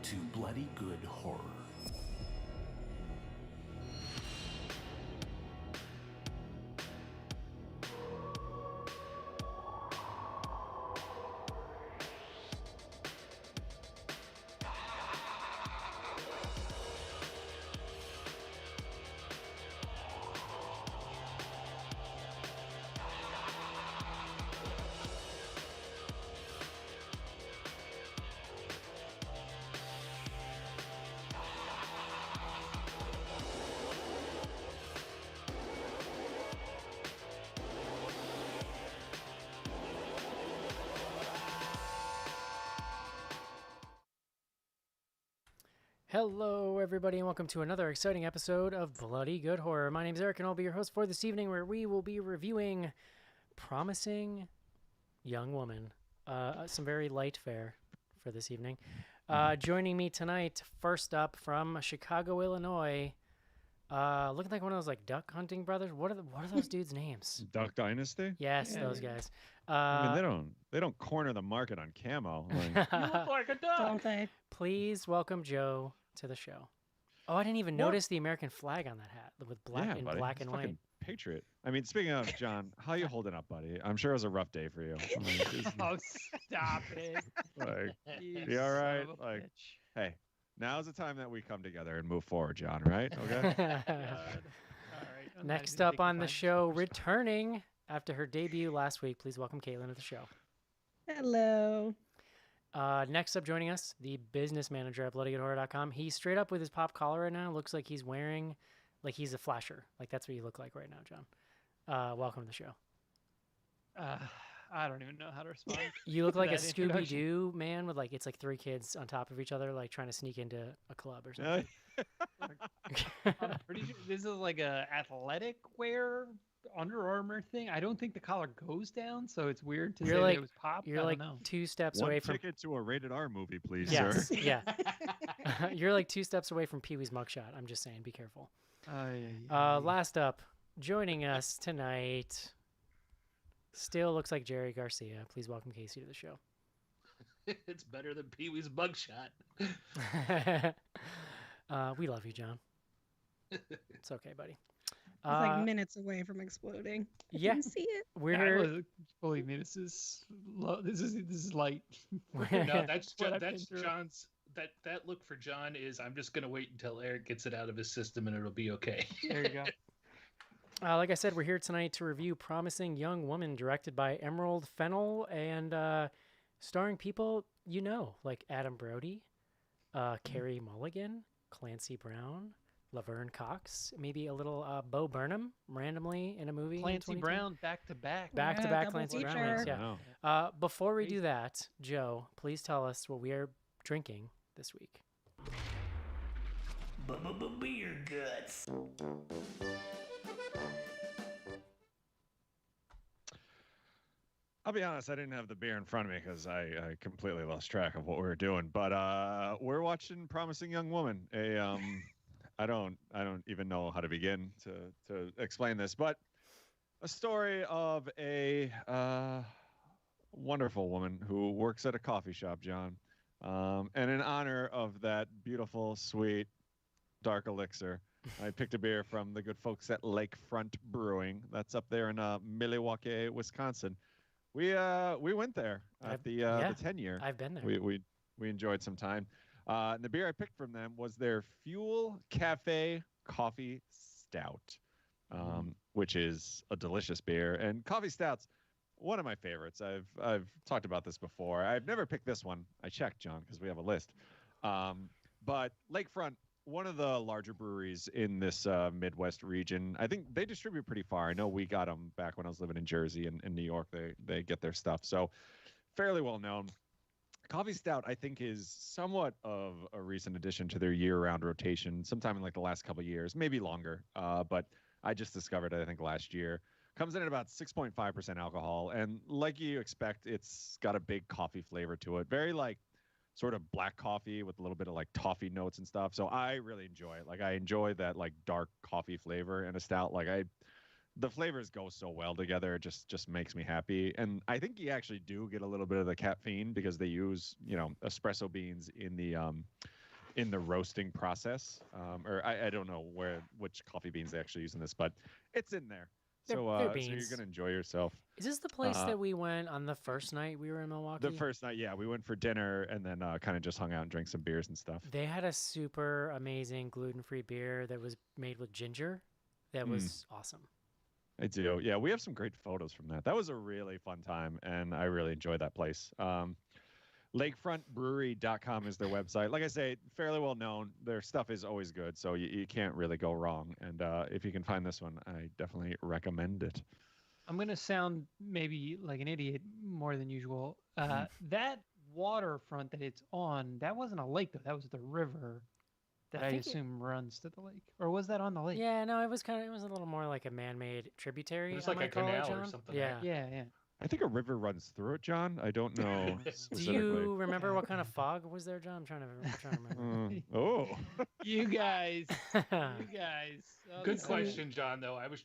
to Bloody Good Horror. Hello, everybody, and welcome to another exciting episode of Bloody Good Horror. My name is Eric, and I'll be your host for this evening, where we will be reviewing Promising Young Woman. Some very light fare for this evening. Joining me tonight, first up from Chicago, Illinois, looking like one of those like duck hunting brothers. What are those dudes' names? Duck Dynasty? Yes, those guys. I mean, they don't corner the market on camo. Like, You look like a duck. Don't they? Please welcome Joe to the show. Oh, I didn't even notice the American flag on that hat with black and buddy, black he's and fucking white. Patriot. I mean, speaking of John, how you holding up, buddy? I'm sure it was a rough day for you. I mean, Oh, stop it. like, You you all right? son of a Like, bitch. hey, now's the time that we come together and move forward, John. Right? Okay. God. All right. I'm not Next even up making on the fun. show, returning after her debut last week, please welcome Caitlin to the show. Hello. Next up joining us, the business manager at bloodygoodhorror.com. He's straight up with his pop collar right now. Looks like he's wearing, like he's a flasher. Like that's what you look like right now, John. Welcome to the show. I don't even know how to respond. You look to like a that introduction. Scooby-Doo man with like, it's like three kids on top of each other, like trying to sneak into a club or Yeah. something. I'm pretty sure this is like a athletic wear Under Armour thing. I don't think the collar goes down, so it's weird to You're say like- that it was popped. You're I like don't know. 2 steps One away from... ticket to a rated R movie, please, Yes, sir. yeah. You're like 2 steps away from Pee-wee's mugshot. I'm just saying, be careful. Yeah. Last up, joining us tonight, still looks like Jerry Garcia. Please welcome Casey to the show. It's better than Pee Wee's mugshot. We love you, John. It's okay, buddy. It's like minutes away from exploding. I yeah. didn't see it. We're Yeah, here. believe me, this is low. This is light. No, that's What I've that's been through. John's. That look for John is I'm just gonna wait until Eric gets it out of his system and it'll be okay. There you go. Like I said, we're here tonight to review Promising Young Woman, directed by Emerald Fennell and starring people you know, like Adam Brody, Carey Mulligan, Clancy Brown, Laverne Cox, maybe a little Bo Burnham randomly in a movie. in Clancy 2022. Brown back to back. Back to Yeah, back double Clancy Brown. feature. Yes, yeah. Wow. Before we do that, Joe, please tell us what we are drinking this week. Beer guts. I'll be honest, I didn't have the beer in front of me because I completely lost track of what we were doing. But we're watching Promising Young Woman. I don't even know how to begin to explain this, but a story of a wonderful woman who works at a coffee shop, John. And in honor of that beautiful, sweet, dark elixir, I picked a beer from the good folks at Lakefront Brewing. That's up there in Milwaukee, Wisconsin. We went there at the 10-year. I've been there. We enjoyed some time. And the beer I picked from them was their Fuel Cafe Coffee Stout, which is a delicious beer. And coffee stouts, one of my favorites. I've talked about this before. I've never picked this one. I checked, John, because we have a list. But Lakefront, one of the larger breweries in this Midwest region. I think they distribute pretty far. I know we got them back when I was living in Jersey and in New York. They get their stuff. So fairly well known. Coffee Stout, I think, is somewhat of a recent addition to their year-round rotation, sometime in like the last couple of years, maybe longer. But I just discovered it, I think, last year. Comes in at about 6.5% alcohol. And like you expect, it's got a big coffee flavor to it. Very like sort of black coffee with a little bit of like toffee notes and stuff. So I really enjoy it. Like I enjoy that like dark coffee flavor in a stout. Like the flavors go so well together. It just makes me happy. And I think you actually do get a little bit of the caffeine because they use, espresso beans in the roasting process. Or I don't know which coffee beans they actually use in this, but it's in there. They're So you're beans. gonna enjoy yourself. Is this the place that we went on the first night we were in Milwaukee? The first night, yeah, we went for dinner and then kind of just hung out and drank some beers and stuff. They had a super amazing gluten-free beer that was made with ginger. That was awesome. I do. Yeah, we have some great photos from that. That was a really fun time, and I really enjoyed that place. Lakefrontbrewery.com is their website. Like I say, fairly well known. Their stuff is always good, so you can't really go wrong. And if you can find this one, I definitely recommend it. I'm going to sound maybe like an idiot more than usual. That waterfront that it's on, that wasn't a lake, though. That was the river that I assume runs to the lake. Or was that on the lake? Yeah, no, it was a little more like a man-made tributary. It was like a canal or something. Yeah. Right? Yeah. I think a river runs through it, John. I don't know Do specifically. you remember what kind of fog was there, John? I'm trying to remember. Oh. You guys. Good question, John. Though I was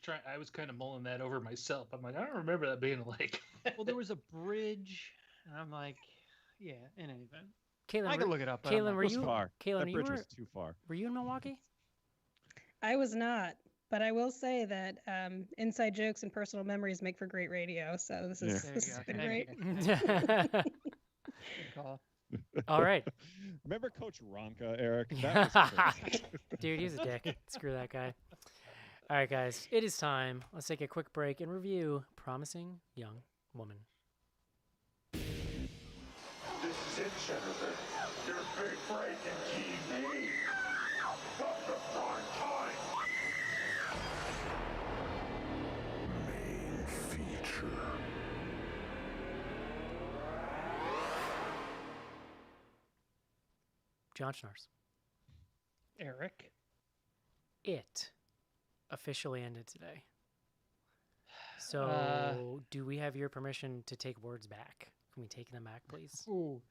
kind of mulling that over myself. I'm like, I don't remember that being a lake. Well, there was a bridge, and I'm like, yeah. In any event, Caitlin, I can look it up. Caitlin, were It was you? far. Caitlin, That bridge was too far. Were you in Milwaukee? I was not, but I will say that inside jokes and personal memories make for great radio. So this Yeah. has been great. Good call. All right, Remember Coach Ronka, Eric? That was crazy. dude, he's a dick. Screw that guy. All right, guys, it is time. Let's take a quick break and review Promising Young Woman. This is it, Jennifer. Your big break in TV. From the prime time. Main feature. John Schnars. Eric. It officially ended today. So, do we have your permission to take words back? Can we take them back, please? Ooh.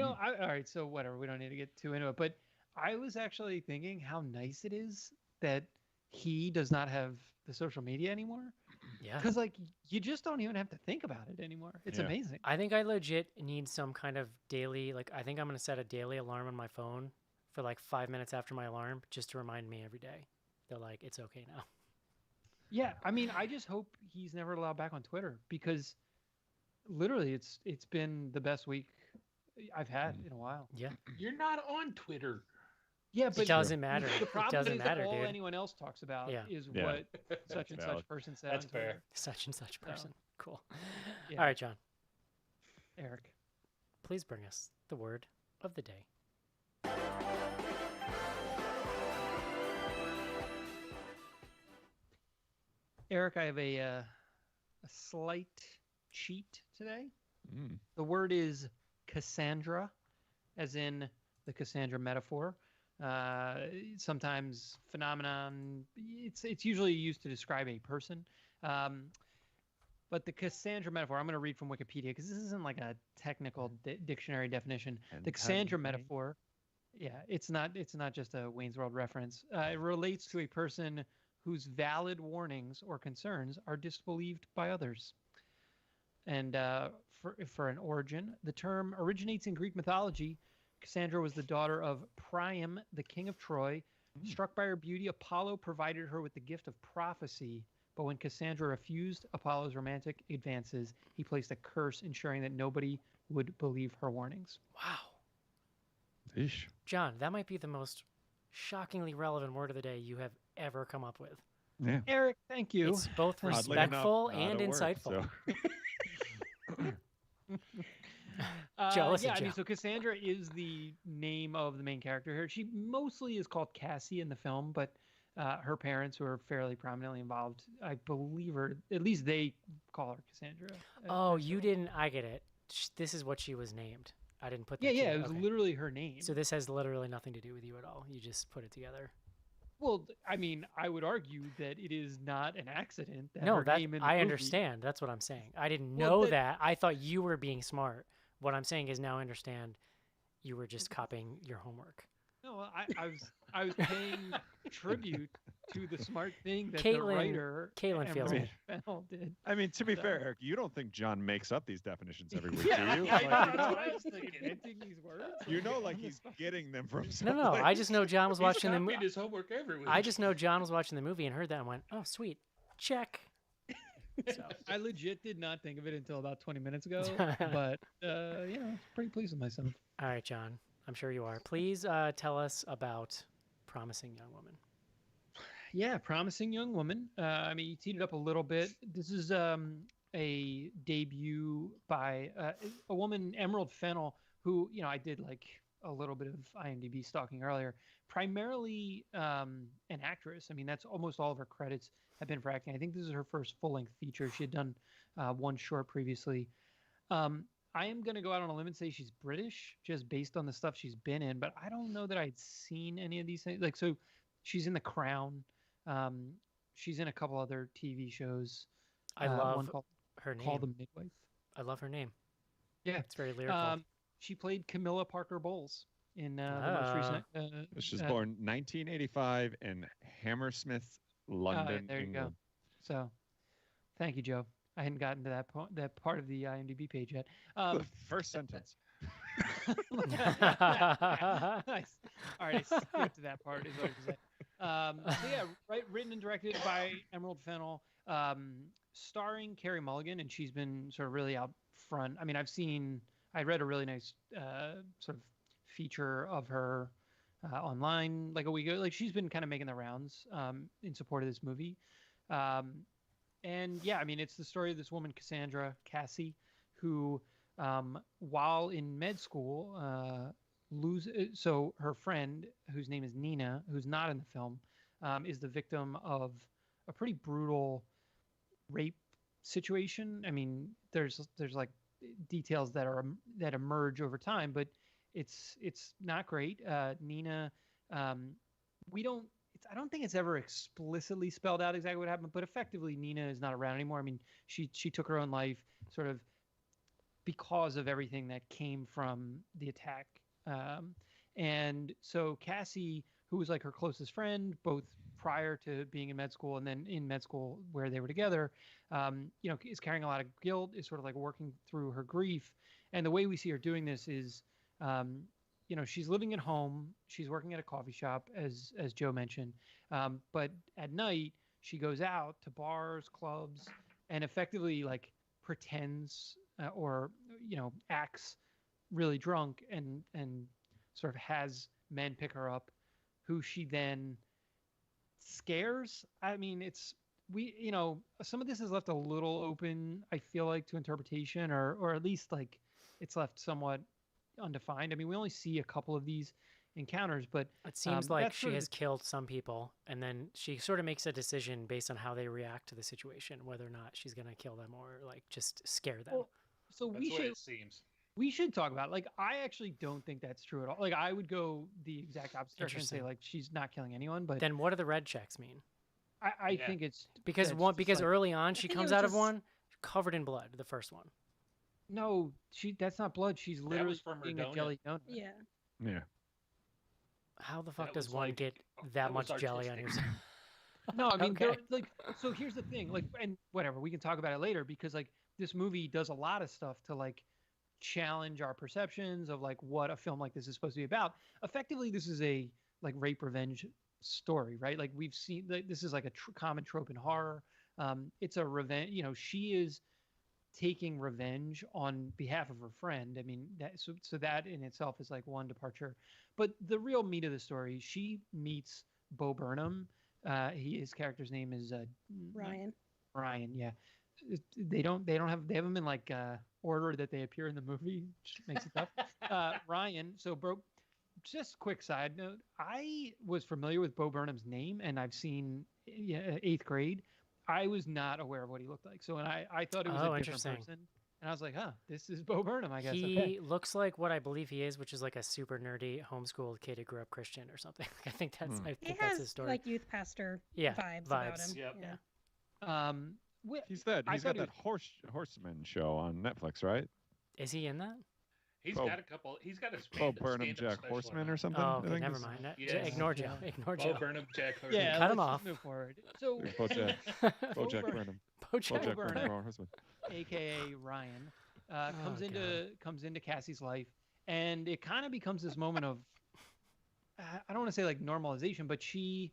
All right, so whatever. We don't need to get too into it. But I was actually thinking how nice it is that he does not have the social media anymore. Yeah. Because, you just don't even have to think about it anymore. It's Yeah. amazing. I think I legit need some kind of daily, I think I'm going to set a daily alarm on my phone for 5 minutes after my alarm just to remind me every day that, it's okay now. Yeah, I mean, I just hope he's never allowed back on Twitter because literally it's been the best week I've had in a while. Yeah. You're not on Twitter. Yeah, but It doesn't matter. The It problem doesn't is matter, that all dude. anyone else talks about Yeah. is Yeah. what such and valid. such person said. That's on Twitter. fair. Such and such person. Cool. Yeah. All right, John, Eric. please bring us the word of the day. Eric, I have a slight cheat today. Mm. The word is Cassandra, as in the Cassandra metaphor. Sometimes phenomenon. It's usually used to describe a person. But the Cassandra metaphor, I'm going to read from Wikipedia because this isn't like a technical dictionary definition. The Cassandra metaphor, it's not just a Wayne's World reference. It relates to a person whose valid warnings or concerns are disbelieved by others. And for an origin, the term originates in Greek mythology. Cassandra was the daughter of Priam, the king of Troy. Struck by her beauty, Apollo provided her with the gift of prophecy. But when Cassandra refused Apollo's romantic advances, he placed a curse, ensuring that nobody would believe her warnings. Wow. Eesh. John, that might be the most shockingly relevant word of the day you have ever come up with. Yeah. Eric, thank you. It's both Oddly respectful enough, and not a word, insightful. so. Jealous Yeah, of I mean, Joe. so Cassandra is the name of the main character here. She mostly is called Cassie in the film, but her parents, who are fairly prominently involved, I believe her, at least they call her Cassandra. Oh, you didn't. I get it. This is what she was named. I didn't put that Yeah, together. it was Okay. literally her name. So this has literally nothing to do with you at all. You just put it together. Well, I mean, I would argue that it is not an accident that No, her that name in the I movie- understand. That's what I'm saying. I didn't Well, know that. I thought you were being smart. What I'm saying is now I understand you were just copying your homework. No, I was paying tribute to the smart thing that the Caitlin- writer Caitlin feels Emerald me. Fennell did. I mean, to be So- fair, Eric, you don't think John makes up these definitions every week, Yeah, do you? yeah, Like, that's you what know, I was thinking. Inventing these words. you know, like on the he's spot. getting them from No, someplace. I just know John was He's watching the copied movie. his homework every week. I just know John was watching the movie and heard that and went, "Oh, sweet, check." So, I legit did not think of it until about 20 minutes ago, but pretty pleased with myself. all right, John, I'm sure you are. Please tell us about Promising Young Woman. Yeah, promising young woman. I mean, you teed it up a little bit. This is a debut by a woman, Emerald Fennell, who I did like a little bit of IMDb stalking earlier. Primarily an actress. I mean, that's almost all of her credits have been for acting. I think this is her first full-length feature. She had done one short previously. I am going to go out on a limb and say she's British, just based on the stuff she's been in. But I don't know that I'd seen any of these things. Like, so she's in The Crown. She's in a couple other TV shows. I one love called, her name. called The Midwife. I love her name. Yeah. It's very lyrical. She played Camilla Parker Bowles in the most recent. She was born 1985 in Hammersmith, London, there you England. go. So, thank you, Joe. I hadn't gotten to that part of the IMDb page yet. The first sentence. Nice. All right, I skipped to that part. Is what I was so yeah, written and directed by Emerald Fennell, starring Carey Mulligan, and she's been sort of really out front. I mean, I read a really nice sort of feature of her online like a week ago. Like, she's been kind of making the rounds in support of this movie. And yeah, I mean, it's the story of this woman, Cassie, who, while in med school, so her friend, whose name is Nina, who's not in the film, is the victim of a pretty brutal rape situation. I mean, there's like details that emerge over time, but it's not great. Nina, I don't think it's ever explicitly spelled out exactly what happened, but effectively Nina is not around anymore. I mean, she took her own life sort of because of everything that came from the attack. And so Cassie, who was like her closest friend, both prior to being in med school and then in med school where they were together, is carrying a lot of guilt, is sort of like working through her grief. And the way we see her doing this is, she's living at home. She's working at a coffee shop, as Joe mentioned. But at night, she goes out to bars, clubs, and effectively like pretends or acts really drunk and sort of has men pick her up, who she then scares. I mean, some of this is left a little open, I feel like, to interpretation, or at least like it's left somewhat undefined. I mean, we only see a couple of these encounters, but it seems like she sort of has killed some people, and then she sort of makes a decision based on how they react to the situation, whether or not she's going to kill them or like just scare them. Well, so That's the way it seems. we should talk about it. Like, I actually don't think that's true at all. Like, I would go the exact opposite direction and say Interesting. like she's not killing anyone, but Then what do the red checks mean? I Yeah. think it's Because that's one just because like- early on she think it comes was out of just- one covered in blood, the first one. no, that's not blood. She's literally was from her eating a donut. jelly donut. Yeah. Yeah. How the fuck That does was one like- get that that was much jelly on artistic. yourself? No, I mean, Okay. they're, like, so here's the thing, like, and whatever, we can talk about it later, because like this movie does a lot of stuff to like challenge our perceptions of like what a film like this is supposed to be about. Effectively, this is a like rape revenge story, right? Like, we've seen like, this is like a common trope in horror. It's a revenge. She is taking revenge on behalf of her friend. I mean, so that in itself is like one departure. But the real meat of the story, she meets Bo Burnham. His character's name is Ryan. Ryan. Yeah, they haven't been like ordered that they appear in the movie, which makes it tough. Ryan. So just quick side note, I was familiar with Bo Burnham's name, and I've seen 8th grade. I was not aware of what he looked like. So, and I thought it was a different interesting. person. And I was like, this is Bo Burnham, I guess. He Okay. looks like what I believe he is, which is like a super nerdy homeschooled kid who grew up Christian or something. I think He that's has his story. like youth pastor Yeah, vibes about vibes. him. Yep. Yeah. He's that. I He's got thought that horseman show on Netflix, right? Is he in that? He's Bo- got a couple. He's got a Bo Burnham, stand-up Jack special Horseman, now. or something. Oh, I okay, think never is- mind. Yes. Ignore Joe. Yeah. Ignore Bo Joe. Burnham, Jack Yeah, Horseman. Cut him let's off. Move forward. So, BoJack, Bo BoJack Burnham, Burnham, Bojack BoJack Burnham. Burnham, Horseman. aka Ryan, Oh, comes into Cassie's life, and it kind of becomes this moment of I don't want to say like normalization, but he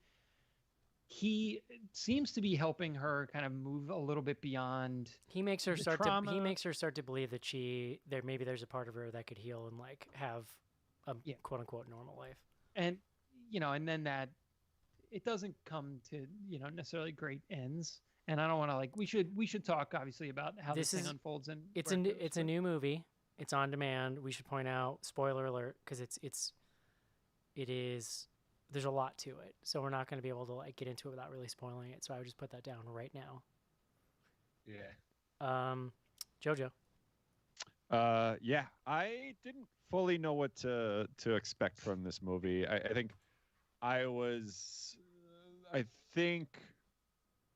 seems to be helping her kind of move a little bit beyond. He makes her The start to trauma- start to believe that maybe there's a part of her that could heal and like have a Yeah. quote unquote normal life. And and then that it doesn't come to necessarily great ends. And I don't want to we should talk obviously about how this thing unfolds. And It's a new movie. It's on demand. We should point out, spoiler alert, because it is. There's a lot to it, so we're not going to be able to like get into it without really spoiling it. So I would just put that down right now. Yeah. Jojo. Yeah, I didn't fully know what to expect from this movie. I think I was, I think,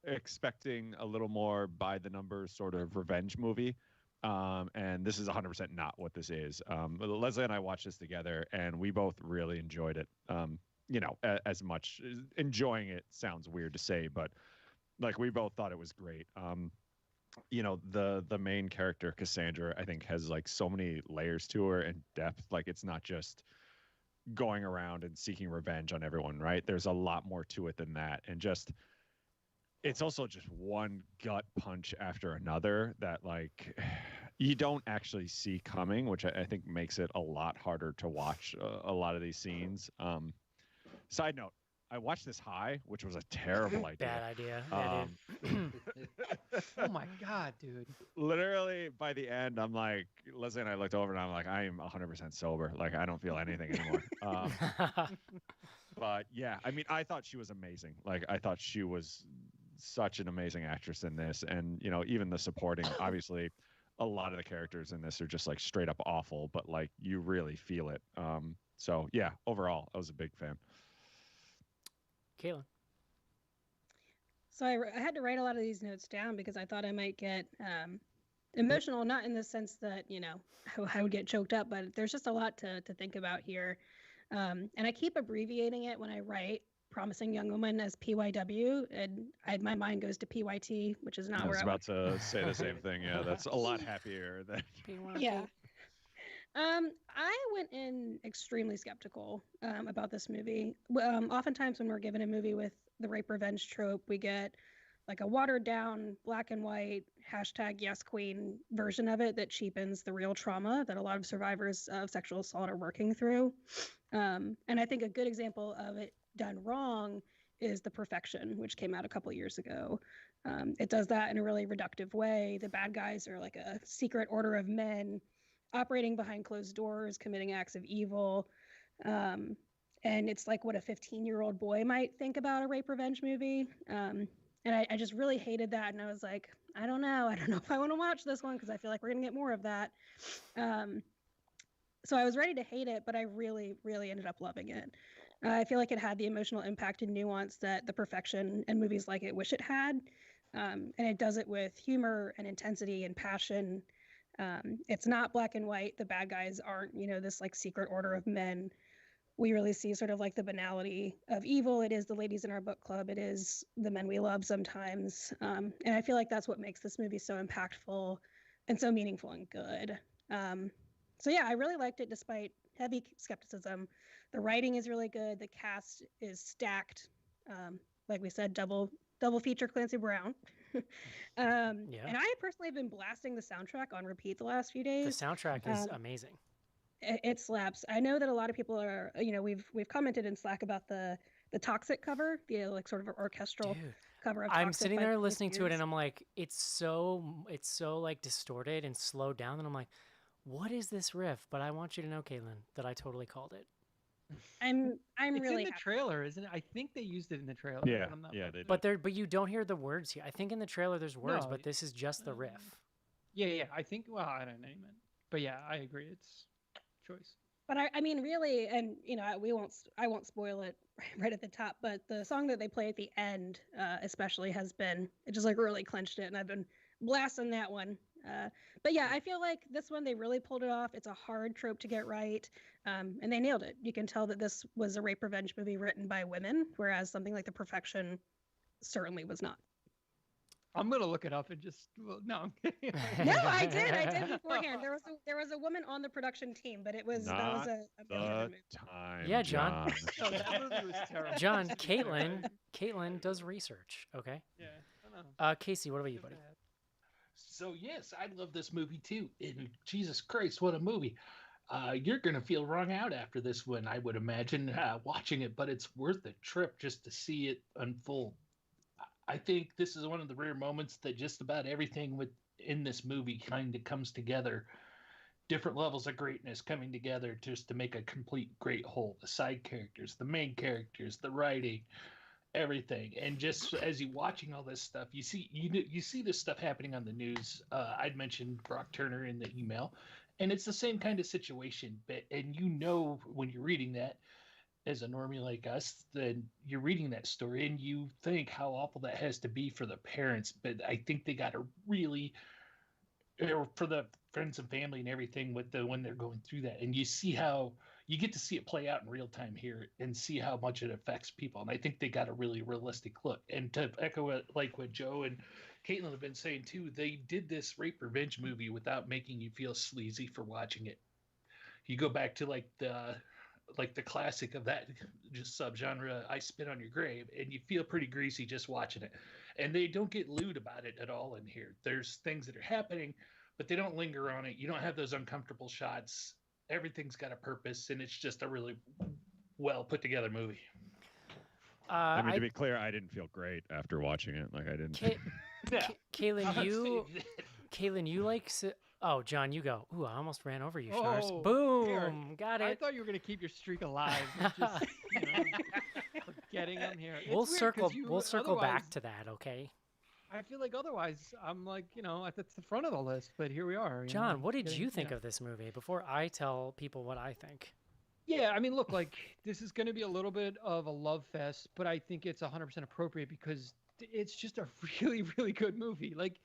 expecting a little more by the numbers sort of revenge movie. And this is 100% not what this is. Leslie and I watched this together, and we both really enjoyed it. As much enjoying it sounds weird to say, but like we both thought it was great. The main character Cassandra, I think, has like so many layers to her and depth. Like it's not just going around and seeking revenge on everyone, right? There's a lot more to it than that, and it's also just one gut punch after another that like you don't actually see coming, which I think makes it a lot harder to watch a lot of these scenes. Side note, I watched this high, which was a terrible idea. Bad idea. Yeah, dude. Oh my god, dude! Literally by the end, I'm like, Leslie and I looked over and I'm like, I am 100% sober. Like I don't feel anything anymore. But yeah, I mean, I thought she was amazing. Like I thought she was such an amazing actress in this, and even the supporting. Obviously, a lot of the characters in this are just like straight up awful, but like you really feel it. So yeah, overall, I was a big fan. Caitlin. So I had to write a lot of these notes down because I thought I might get emotional, not in the sense that, I would get choked up, but there's just a lot to think about here. And I keep abbreviating it when I write Promising Young Woman as PYW, and my mind goes to PYT, which is not I where was I about to say the same thing. Yeah, that's a lot happier than. Yeah. I went in extremely skeptical about this movie. Oftentimes when we're given a movie with the rape revenge trope, we get like a watered down black and white #YesQueen version of it that cheapens the real trauma that a lot of survivors of sexual assault are working through. And I think a good example of it done wrong is The Perfection, which came out a couple years ago. It does that in a really reductive way. The bad guys are like a secret order of men operating behind closed doors, committing acts of evil. And it's like what a 15-year-old boy might think about a rape revenge movie. And I just really hated that. And I was like, I don't know if I want to watch this one because I feel like we're going to get more of that. So I was ready to hate it, but I really, really ended up loving it. I feel like it had the emotional impact and nuance that The Perfection and movies like it wish it had. And it does it with humor and intensity and passion. It's not black and white. The bad guys aren't, this like secret order of men. We really see sort of like the banality of evil. It is the ladies in our book club. It is the men we love sometimes. And I feel like that's what makes this movie so impactful and so meaningful and good. So yeah, I really liked it despite heavy skepticism. The writing is really good. The cast is stacked. Like we said, double feature Clancy Brown. And I personally have been blasting the soundtrack on repeat the last few days. The soundtrack is amazing. It slaps. I know that a lot of people are, we've commented in Slack about the Toxic cover, the like sort of orchestral cover of Toxic. I'm sitting there listening to it and I'm like, it's so like distorted and slowed down, and I'm like, what is this riff? But I want you to know, Caitlin, that I totally called it. I'm It's really in the trailer, isn't it? I think they used it in the trailer. Yeah, but I'm not yeah, they positive. But you don't hear the words here. I think in the trailer there's words, No, but this is just the riff. Yeah. I think. Well, I don't know. But yeah, I agree. It's choice. But I mean, really, and I won't spoil it right at the top. But the song that they play at the end, especially, it just like really clenched it, and I've been blasting that one But yeah, I feel like this one, they really pulled it off. It's a hard trope to get right, and they nailed it. You can tell that this was a rape revenge movie written by women, whereas something like The Perfection certainly was not. I'm gonna look it up and just no. I'm kidding. No, I did beforehand. There was a woman on the production team, but that was Not a the movie. time. Yeah, John. No, that movie was terrible. John, Just to be fair. Caitlin does research. Okay. Yeah. I don't know. Casey, what about you, Feel buddy? bad. So yes, I love this movie too. And Jesus Christ, what a movie! You're gonna feel wrung out after this one, I would imagine, watching it, but it's worth the trip just to see it unfold. I think this is one of the rare moments that just about everything within this movie kind of comes together. Different levels of greatness coming together just to make a complete great whole. The side characters, the main characters, the writing, everything. And just as you watching all this stuff, you see this stuff happening on the news. I'd mentioned Brock Turner in the email, and it's the same kind of situation. But and when you're reading that, as a normie like us, then you're reading that story and you think how awful that has to be for the parents. But I think they got to really, or for the friends and family and everything when they're going through that, and you see how you get to see it play out in real time here and see how much it affects people. And I think they got a really realistic look. And to echo it, like what Joe and Caitlin have been saying too, they did this rape revenge movie without making you feel sleazy for watching it. You go back to like the classic of that just subgenre, I Spit on Your Grave, and you feel pretty greasy just watching it. And they don't get lewd about it at all in here. There's things that are happening, but they don't linger on it. You don't have those uncomfortable shots. Everything's got a purpose, and it's just a really well put together movie. I mean, to be clear, I didn't feel great after watching it. Like I didn't. Yeah. Kaylin, you like? Oh, John, you go. Ooh, I almost ran over you, Shars. Oh, Boom, Eric, got it. I thought you were gonna keep your streak alive. With just, forgetting them here. It's We'll weird 'cause circle. you We'll circle back otherwise- to that. Okay. I feel like otherwise I'm like at the front of the list, but here we are. John, what did getting- you think of this movie before I tell people what I think? Yeah, I mean, look, like this is going to be a little bit of a love fest, but I think it's 100% appropriate because it's just a really, really good movie. Like,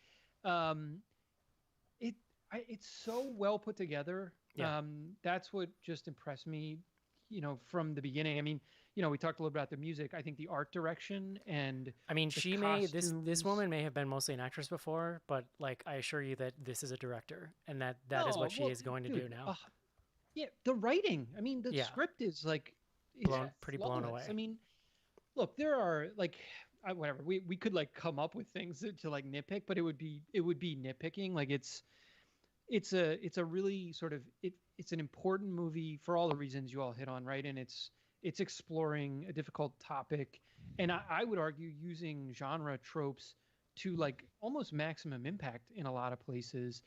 it's so well put together. Yeah. That's what just impressed me, from the beginning. I mean, we talked a little bit about the music. I think the art direction and I mean, the she may this costumes- woman may have been mostly an actress before, but like I assure you that this is a director, and that is No, what she well, is going to do dude, now. yeah, the writing. I mean, the Yeah. script is like Pretty blown flawless. away. I mean, look, there are like whatever we could like come up with things to like nitpick, but it would be nitpicking. Like it's a really sort of it's an important movie for all the reasons you all hit on, right? And it's exploring a difficult topic, and I would argue using genre tropes to like almost maximum impact in a lot of places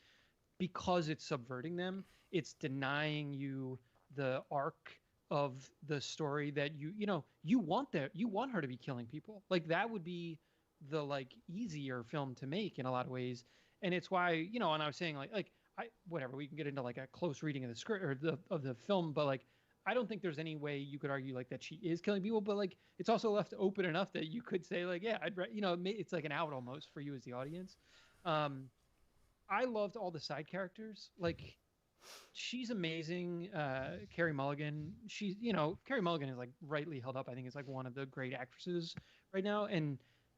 because it's subverting them. It's denying you the arc of the story that you want her to be killing people. Like that would be the like easier film to make in a lot of ways. And it's why, and I was saying whatever, we can get into like a close reading of the script or of the film, but like I don't think there's any way you could argue like that she is killing people, but like it's also left open enough that you could say like, yeah, it's like an out almost for you as the audience. I loved all the side characters. Like she's amazing. Carey Mulligan. Carey Mulligan is like rightly held up. I think is like one of the great actresses right now.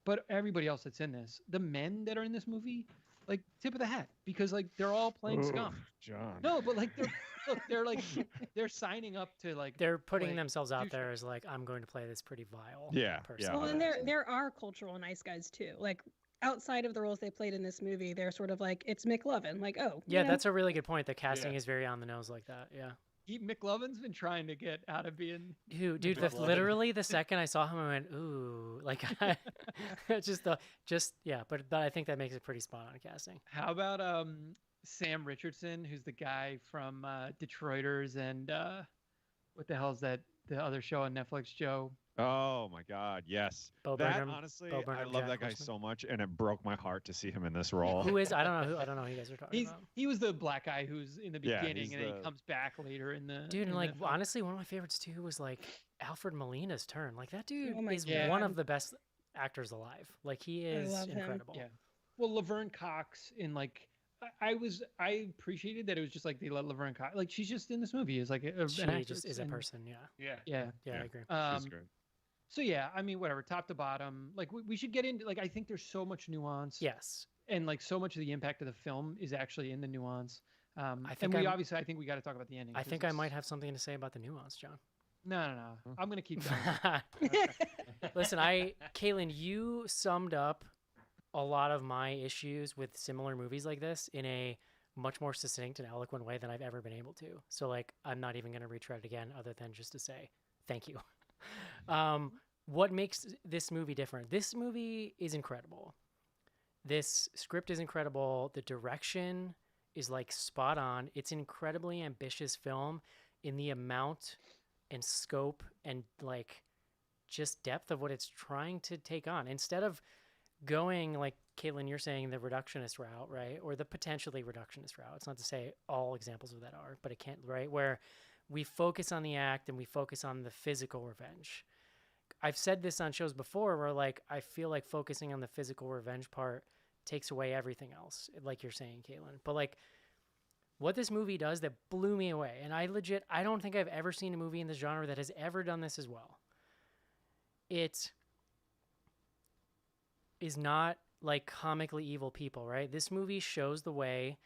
But everybody else that's in this, the men that are in this movie, like tip of the hat because like they're all playing scum. John. No, but like they're signing up to like They're putting play themselves out there douchebags. as like I'm going to play this pretty vile person. Yeah. Well, and there are cultural nice guys too. Like outside of the roles they played in this movie, they're sort of like it's McLovin. Like, oh, Yeah, that's a really good point. The casting Yeah. is very on the nose like that. Yeah. McLovin's been trying to get out of being. Dude, McLovin. literally the second I saw him, I went, ooh, like, but I think that makes it pretty spot on casting. How about Sam Richardson, who's the guy from Detroiters and what the hell is that? The other show on Netflix, Joe. Oh my God, yes. Bo That Burnham- honestly, Bo I Burnham, love Jack that guy Horseman. so much, and it broke my heart to see him in this role. Who is? I don't know who you guys are talking about. He was the black guy who's in the Yeah, beginning, he's and then the- he comes back later in the. Dude, and in like the- honestly, one of my favorites too was like Alfred Molina's turn. Like that dude Oh my is God. one of the best actors alive. Like he is love him. incredible. Yeah. Well, Laverne Cox in like I appreciated that it was just like they let Laverne Cox, like she's just in this movie as like an She actress, just is a and person. Yeah. Yeah. yeah. Yeah, I Yeah. agree. She's great. So yeah, I mean, whatever, top to bottom, like we should get into, like, I think there's so much nuance, Yes. and like so much of the impact of the film is actually in the nuance. I And think we I'm- obviously, I think we got to talk about the ending. I 'cause think I might it's- have something to say about the nuance, John. No. Oh. I'm gonna keep going. Listen, Kaylin, you summed up a lot of my issues with similar movies like this in a much more succinct and eloquent way than I've ever been able to. So, like, I'm not even going to retread it again, other than just to say thank you. What makes this movie different? This movie is incredible. This script is incredible. The direction is like spot on. It's an incredibly ambitious film in the amount and scope and like just depth of what it's trying to take on. Instead of going, like Caitlin, you're saying, the reductionist route, right? Or the potentially reductionist route. It's not to say all examples of that are, but it can't, right? Where we focus on the act and we focus on the physical revenge. I've said this on shows before where, like, I feel like focusing on the physical revenge part takes away everything else, like you're saying, Caitlin. But, like, what this movie does that blew me away, and I don't think I've ever seen a movie in this genre that has ever done this as well. It is not like comically evil people, right? This movie shows the way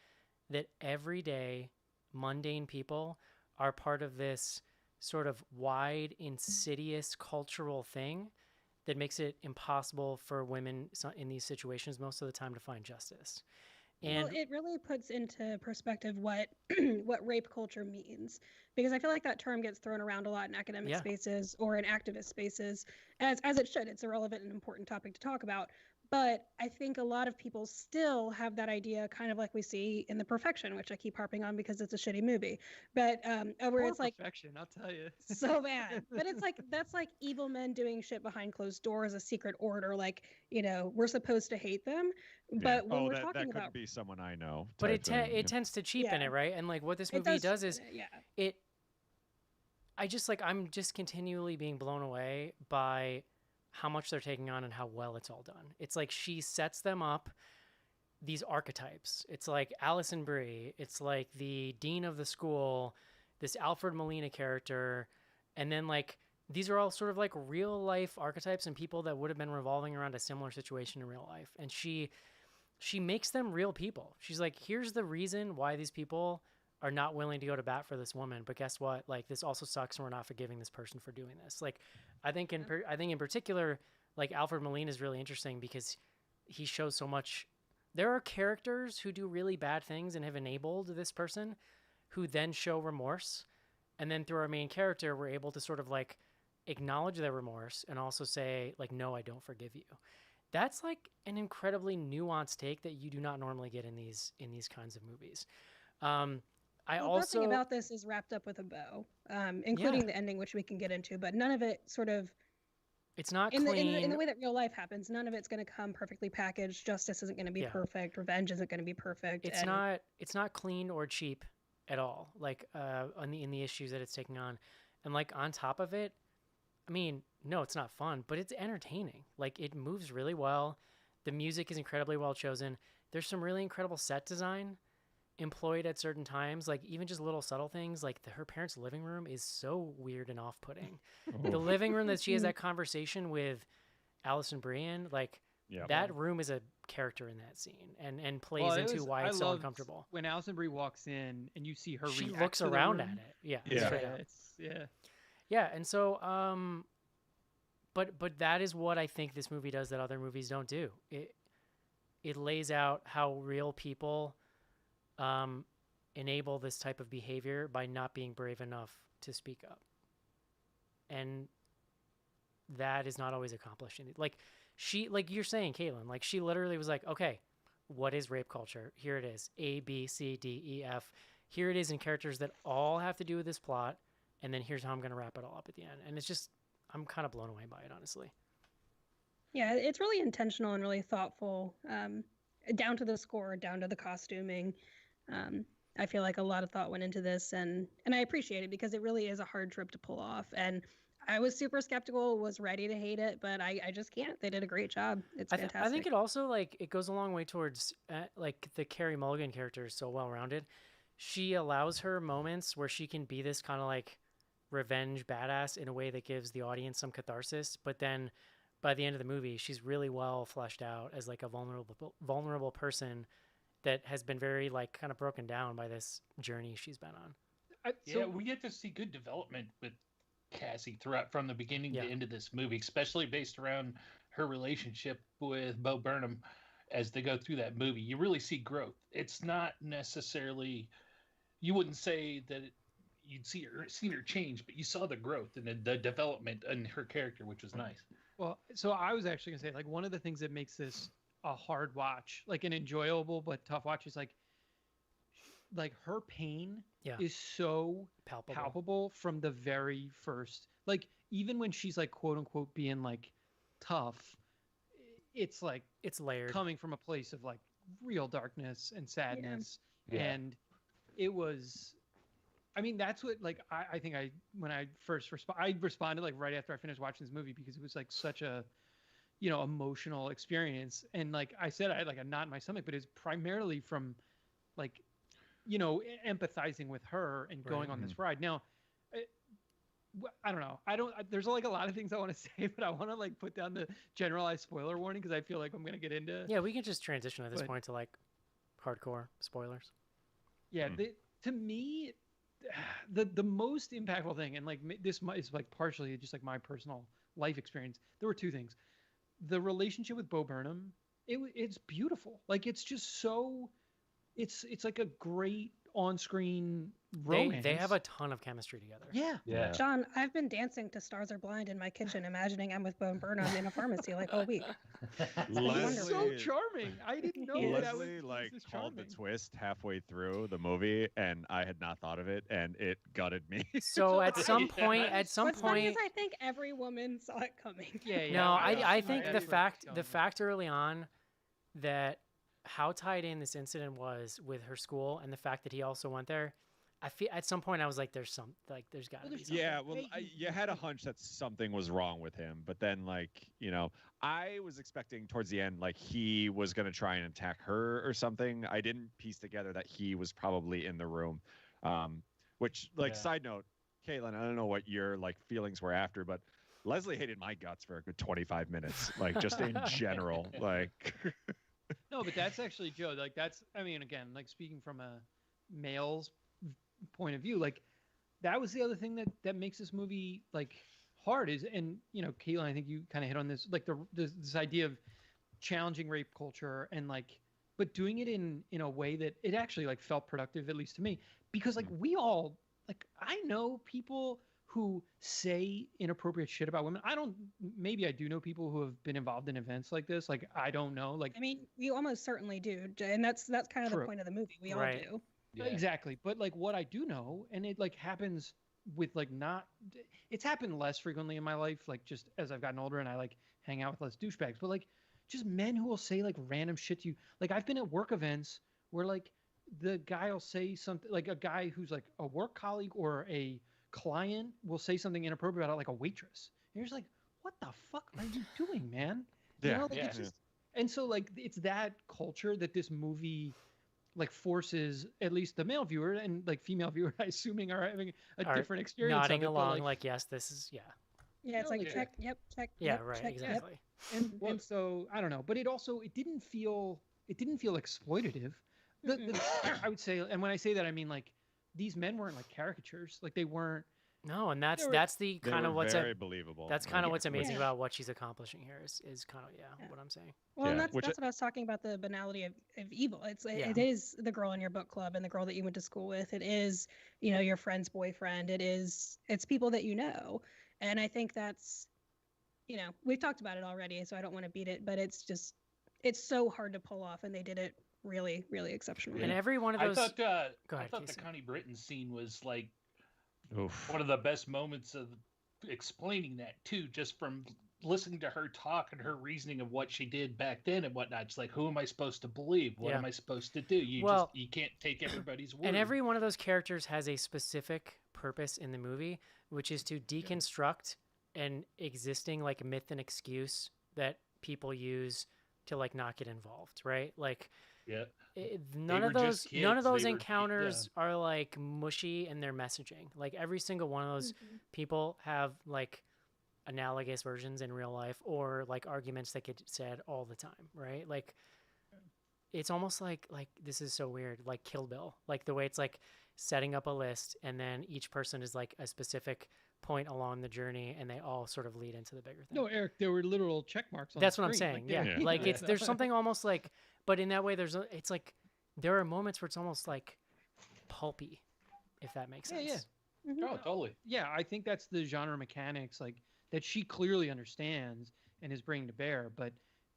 that everyday, mundane people are part of this sort of wide, insidious cultural thing that makes it impossible for women in these situations most of the time to find justice. And well, it really puts into perspective what what rape culture means, because I feel like that term gets thrown around a lot in academic Yeah. spaces or in activist spaces, as it should. It's a relevant and important topic to talk about. But I think a lot of people still have that idea, kind of like we see in The Perfection, which I keep harping on because it's a shitty movie. But where Poor it's like perfection, I'll tell you. so bad. But it's like that's like evil men doing shit behind closed doors, a secret order. Like, we're supposed to hate them, but when Oh, we're that talking couldn't about be someone I know. but type thing. it tends to cheapen Yeah. it, right? And like what this it movie does cheapen is it, yeah. I'm just continually being blown away by how much they're taking on and how well it's all done. It's like she sets them up, these archetypes. It's like Alison Brie. It's like the dean of the school, this Alfred Molina character, and then like these are all sort of like real life archetypes and people that would have been revolving around a similar situation in real life. And she makes them real people. She's like, here's the reason why these people are not willing to go to bat for this woman, but guess what? Like, this also sucks, and we're not forgiving this person for doing this. Like, I think in particular, like Alfred Molina is really interesting because he shows so much. There are characters who do really bad things and have enabled this person, who then show remorse, and then through our main character, we're able to sort of like acknowledge their remorse and also say like, no, I don't forgive you. That's like an incredibly nuanced take that you do not normally get in these kinds of movies. Nothing about this is wrapped up with a bow, including the ending, which we can get into, but none of it sort of. It's not in clean. the way that real life happens. None of it's going to come perfectly packaged. Justice isn't going to be perfect. Revenge isn't going to be perfect. It's not clean or cheap at all. Like in the issues that it's taking on, and like on top of it, I mean, no, it's not fun, but it's entertaining. Like it moves really well. The music is incredibly well chosen. There's some really incredible set design employed at certain times, like even just little subtle things, like her parents' living room is so weird and off-putting. The living room that she has that conversation with Alison Brie, like that room is a character in that scene and plays into why it's so uncomfortable. When Alison Brie walks in and you see her, she looks around at it. Yeah, and so but that is what I think this movie does that other movies don't do. It lays out how real people enable this type of behavior by not being brave enough to speak up. And that is not always accomplished. Like you're saying, Caitlin, like she literally was like, okay, what is rape culture? Here it is. A, B, C, D, E, F. Here it is in characters that all have to do with this plot. And then here's how I'm going to wrap it all up at the end. And it's just, I'm kind of blown away by it, honestly. Yeah, it's really intentional and really thoughtful, down to the score, down to the costuming. I feel like a lot of thought went into this, and I appreciate it because it really is a hard trip to pull off. And I was super skeptical, was ready to hate it, but I just can't. They did a great job. It's I fantastic. think it also like it goes a long way towards like the Carey Mulligan character is so well rounded. She allows her moments where she can be this kind of like revenge badass in a way that gives the audience some catharsis, but then by the end of the movie, she's really well fleshed out as like a vulnerable person that has been very like kind of broken down by this journey she's been on. Yeah, we get to see good development with Cassie throughout from the beginning Yeah. to end of this movie, especially based around her relationship with Bo Burnham as they go through that movie. You really see growth. It's not necessarily, you wouldn't say that you'd seen her change, but you saw the growth and the development in her character, which was nice. Well, so I was actually gonna say, like, one of the things that makes this a hard watch, like an enjoyable but tough watch, is like her pain Yeah. is so palpable from the very first. Like, even when she's like quote unquote being like tough, it's like It's layered. coming from a place of like real darkness and sadness. Yeah. And it was, I mean, that's what, like, I think when I first I responded like right after I finished watching this movie, because it was like such a, you know, emotional experience. And like I said, I had like a knot in my stomach, but it's primarily from like, you know, empathizing with her and going on this ride. Now, I don't know. There's like a lot of things I want to say, but I want to like put down the generalized spoiler warning because I feel like I'm going to get into. Yeah, we can just transition at this point to like hardcore spoilers. Yeah, to me, the most impactful thing, and like this is like partially just like my personal life experience. There were two things: the relationship with Bo Burnham. It's beautiful. Like, it's just so. It's like a great on-screen romance. They have a ton of chemistry together. Yeah. John, I've been dancing to Stars Are Blind in my kitchen, imagining I'm with Bo Burnham in a pharmacy like all week. It's so charming. I didn't know that was Leslie like this called the charming. twist halfway through the movie, and I had not thought of it, and it gutted me. So at some point, What's funny is I think every woman saw it coming. Yeah. No, I think Yeah, the that's fact right. the fact early on that how tied in this incident was with her school and the fact that he also went there, I feel at some point I was like, there's got to be something. Yeah, well, you had a hunch that something was wrong with him, but then, like, you know, I was expecting towards the end, like, he was going to try and attack her or something. I didn't piece together that he was probably in the room, which, like, side note, Caitlin, I don't know what your, like, feelings were after, but Leslie hated my guts for a good 25 minutes, like, just in general, like... No, but that's actually, Joe, like, that's, I mean, again, like, speaking from a male's point of view, like, that was the other thing that makes this movie like hard is, and you know, Caitlin, I think you kind of hit on this, like this idea of challenging rape culture and like, but doing it in a way that it actually like felt productive, at least to me, because like we all, like, I know people who say inappropriate shit about women. Maybe I do know people who have been involved in events like this. Like, I don't know. Like, I mean, you almost certainly do, and that's kind of the point of the movie. We all do. Yeah. Exactly. But like what I do know, and it like happens with like it's happened less frequently in my life, like just as I've gotten older and I like hang out with less douchebags, but like just men who will say like random shit to you. Like, I've been at work events where like the guy will say something, like a guy who's like a work colleague or a client will say something inappropriate about like a waitress. And you're just like, what the fuck are you doing, man? You know, like, it's just, and so like it's that culture that this movie like forces at least the male viewer and like female viewer, assuming are having a different experience. Nodding of it, along, like, yes, this is Yeah, it's like check, yep, check. Yeah, yep, right, check, exactly. Yep. And so I don't know, but it didn't feel exploitative. I would say, and when I say that, I mean like these men weren't like caricatures, like they weren't. No, and that's the They kind of were what's very believable. That's kind of what's amazing Yeah. about what she's accomplishing here is kind of what I'm saying. Well, and Yeah, that's which what I was talking about, the banality of evil. Yeah. It is the girl in your book club and the girl that you went to school with. It is, you know, your friend's boyfriend. It's people that you know. And I think that's, you know, we've talked about it already, so I don't want to beat it, but it's so hard to pull off, and they did it really, really exceptionally. And every one of those. I thought the Casey. Connie Britton scene was like Oof. one of the best moments of explaining that too, just from listening to her talk and her reasoning of what she did back then and whatnot. It's like, who am I supposed to believe? What am I supposed to do? You can't take everybody's word. And every one of those characters has a specific purpose in the movie, which is to deconstruct an existing like myth and excuse that people use to like not get involved, right? Like Yeah. none were of just those none of kids. those They were- encounters are like mushy in their messaging. Like every single one of those people have like analogous versions in real life or like arguments that get said all the time, right? Like it's almost like this is so weird, like Kill Bill, like the way it's like setting up a list and then each person is like a specific point along the journey and they all sort of lead into the bigger thing. No, Eric, there were literal check marks on That's the what I'm screen. saying. Like, Yeah. Yeah. Like it's Yeah. there's something almost like, but in that way it's like there are moments where it's almost like pulpy, if that makes Yeah, sense. yeah. Mhm. Oh, totally. Yeah, I think that's the genre mechanics like that she clearly understands and is bringing to bear, but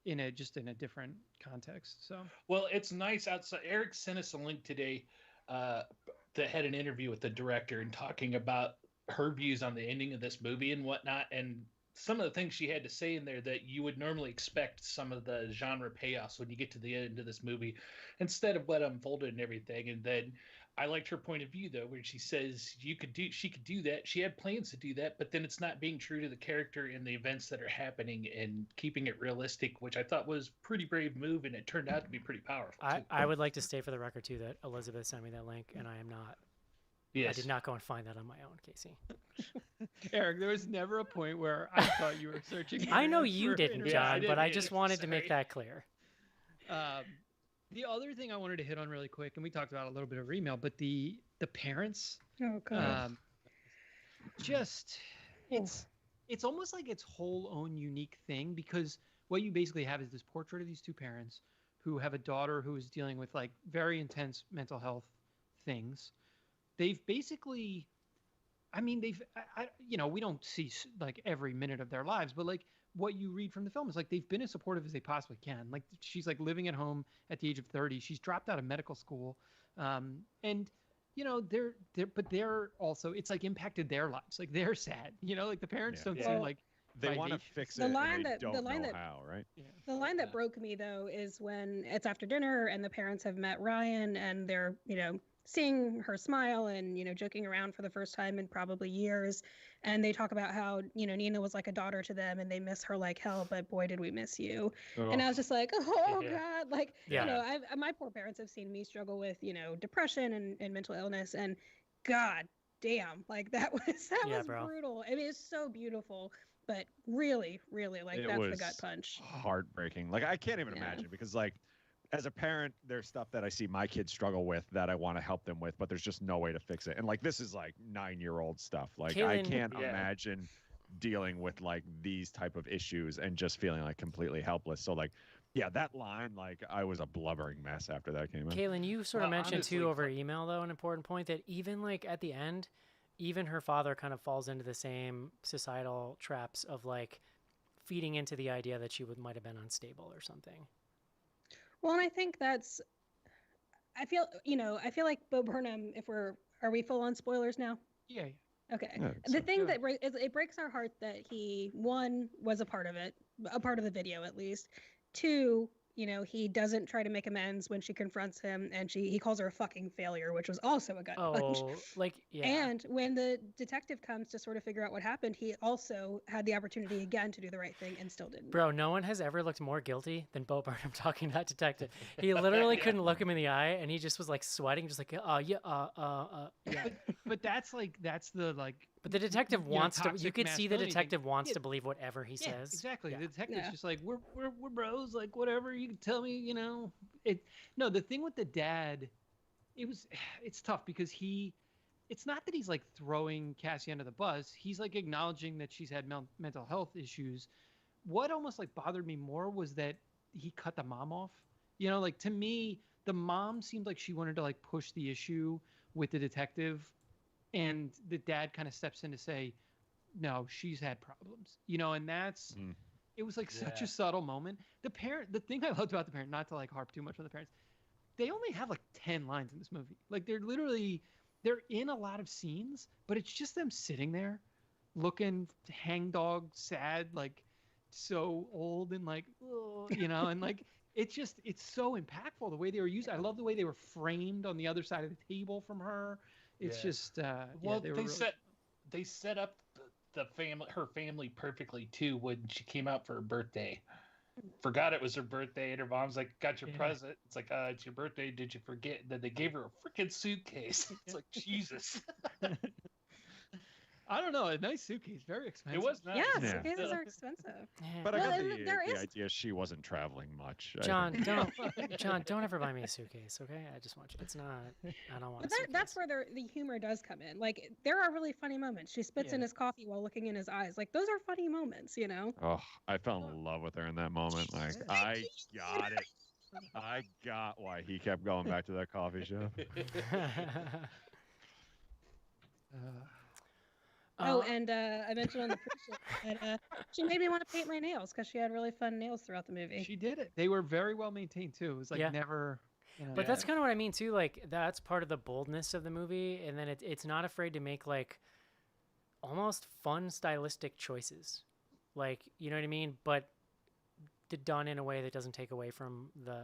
in a different context. So Well, it's nice outside. Eric sent us a link today that had an interview with the director and talking about her views on the ending of this movie and whatnot. And some of the things she had to say in there that you would normally expect some of the genre payoffs when you get to the end of this movie, instead of what unfolded and everything. And then I liked her point of view though, where she says she could do that. She had plans to do that, but then it's not being true to the character and the events that are happening and keeping it realistic, which I thought was pretty brave move, and it turned out to be pretty powerful. Too. I would like to stay for the record too that Elizabeth sent me that link and I am not. Yes. I did not go and find that on my own, Casey. Eric, there was never a point where I thought you were searching. I know internet you for didn't, interviews. Yeah, I John, but didn't I just either. wanted to make Sorry. that clear. The other thing I wanted to hit on really quick, and we talked about it a little bit of email, but the parents, Oh god. um, just it's almost like its whole own unique thing because what you basically have is this portrait of these two parents who have a daughter who is dealing with like very intense mental health things. They've basically, I mean, we don't see like every minute of their lives, but like what you read from the film is like they've been as supportive as they possibly can. Like she's like living at home at the age of 30. She's dropped out of medical school, and they're also it's like impacted their lives. Like they're sad. Like the parents Yeah. don't Yeah. seem Well, like They want to vivacious. fix The it line and they that- the don't line know that- how, right? The line that Yeah. broke me though is when it's after dinner and the parents have met Ryan and they're, seeing her smile and, joking around for the first time in probably years. And they talk about how, Nina was like a daughter to them and they miss her like hell, but boy, did we miss you. And I was just like, oh Yeah. God, like, Yeah. my poor parents have seen me struggle with, depression and mental illness and God damn, like that was Yeah, bro. brutal. I mean, it's so beautiful, but really, really like It that's the was gut punch. heartbreaking. Like I can't even Yeah. imagine because like as a parent, there's stuff that I see my kids struggle with that I want to help them with, but there's just no way to fix it. And like this is like 9-year-old stuff. Like I Kaylin- can't Yeah. imagine dealing with like these type of issues and just feeling like completely helpless. So like yeah, that line, like I was a blubbering mess after that came in. Kaylin, you sort of Well, mentioned honestly, too over email though an important point that even like at the end, even her father kind of falls into the same societal traps of like feeding into the idea that she might have been unstable or something. Well, and I think I feel like Bo Burnham, are we full on spoilers now? Yeah. Okay. Yeah, The so- thing Sure. that it breaks our heart that he, one, was a part of it, a part of the video at least. Two, he doesn't try to make amends when she confronts him and he calls her a fucking failure, which was also a gut punch. Oh, like yeah. And when the detective comes to sort of figure out what happened, he also had the opportunity again to do the right thing and still didn't. Bro, no one has ever looked more guilty than Bo Burnham talking to that detective. He literally Yeah. couldn't look him in the eye, and he just was like sweating, just like, yeah. But that's the like. But the detective you know, wants to. You toxic could see the masculinity thing. detective wants Yeah. to believe whatever he Yeah, says. exactly. Yeah. The detective's Yeah. just like we're bros, like whatever you can tell me, It no, the thing with the dad, it's tough because it's not that he's like throwing Cassie under the bus. He's like acknowledging that she's had mental health issues. What almost like bothered me more was that he cut the mom off. Like to me, the mom seemed like she wanted to like push the issue with the detective, and the dad kind of steps in to say, no, she's had problems, and that's it was like such Yeah. a subtle moment. The thing I loved about the parent, not to like harp too much on the parents, they only have like 10 lines in this movie. Like they're in a lot of scenes, but it's just them sitting there looking hangdog sad, like so old and like, ugh, and like it's so impactful the way they were used. I love the way they were framed on the other side of the table from her. It's Yeah. just Well, they were they really- set up her family perfectly too when she came out for her birthday. Forgot it was her birthday, and her mom's like, "Got your present." It's like, "It's your birthday. Did you forget?" And then they gave her a freaking suitcase. It's like, Jesus. I don't know. A nice suitcase, very expensive. It was nice. Yeah, Yeah. suitcases are expensive. But I Well, got and there the is- idea she wasn't traveling much. I John, think- don't ever buy me a suitcase, okay? I just want you. It's not. I don't want. But a suitcase. that's where the humor does come in. Like there are really funny moments. She spits in Yeah. his coffee while looking in his eyes. Like those are funny moments, you know. Oh, I fell in love with her in that moment. Like, I got it. I got why he kept going back to that coffee shop. Oh, and I mentioned on the pre-show that she made me want to paint my nails because she had really fun nails throughout the movie. She did it. They were very well maintained too. It was like Yeah. never. You know, But that's kind of what I mean too. Like that's part of the boldness of the movie, and then it's not afraid to make like almost fun stylistic choices, like you know what I mean. But done in a way that doesn't take away from the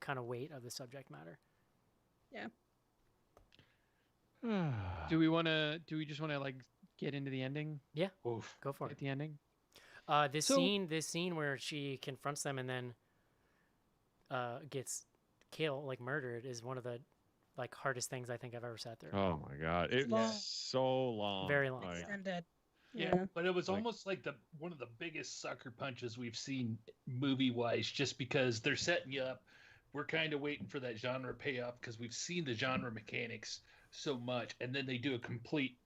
kind of weight of the subject matter. Do we just want to like get into the ending? Yeah, Oof. go for At it. the ending. This So- scene where she confronts them and then gets killed, like murdered, is one of the like hardest things I think I've ever sat through. Oh my god, it long. was so long. Very long. Like, Extended. Yeah, but it was Like- almost like one of the biggest sucker punches we've seen movie wise, just because they're setting you up. We're kind of waiting for that genre payoff because we've seen the genre mechanics so much, and then they do a complete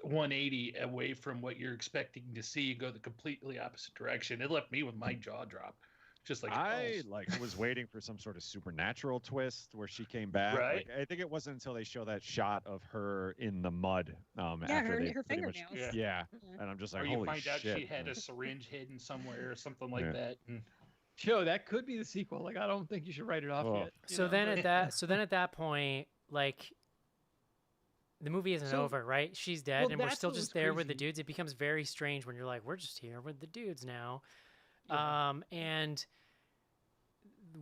180 away from what you're expecting to see and go the completely opposite direction. It left me with my jaw drop, just like I oh. like was waiting for some sort of supernatural twist where she came back. Right. Like, I think it wasn't until they show that shot of her in the mud. Yeah, After her they pretty much- fingernails. Yeah. Yeah, and I'm just like, Or you holy find out shit. she had a syringe hidden somewhere or something like Yeah. that. And Joe, that could be the sequel. Like I don't think you should write it off Oh. yet. you So know, then but- at that point, like the movie isn't So- over, right? She's dead, well, and we're that's still what just was there with the crazy. dudes. It becomes very strange when you're like, we're just here with the dudes now. Yeah. And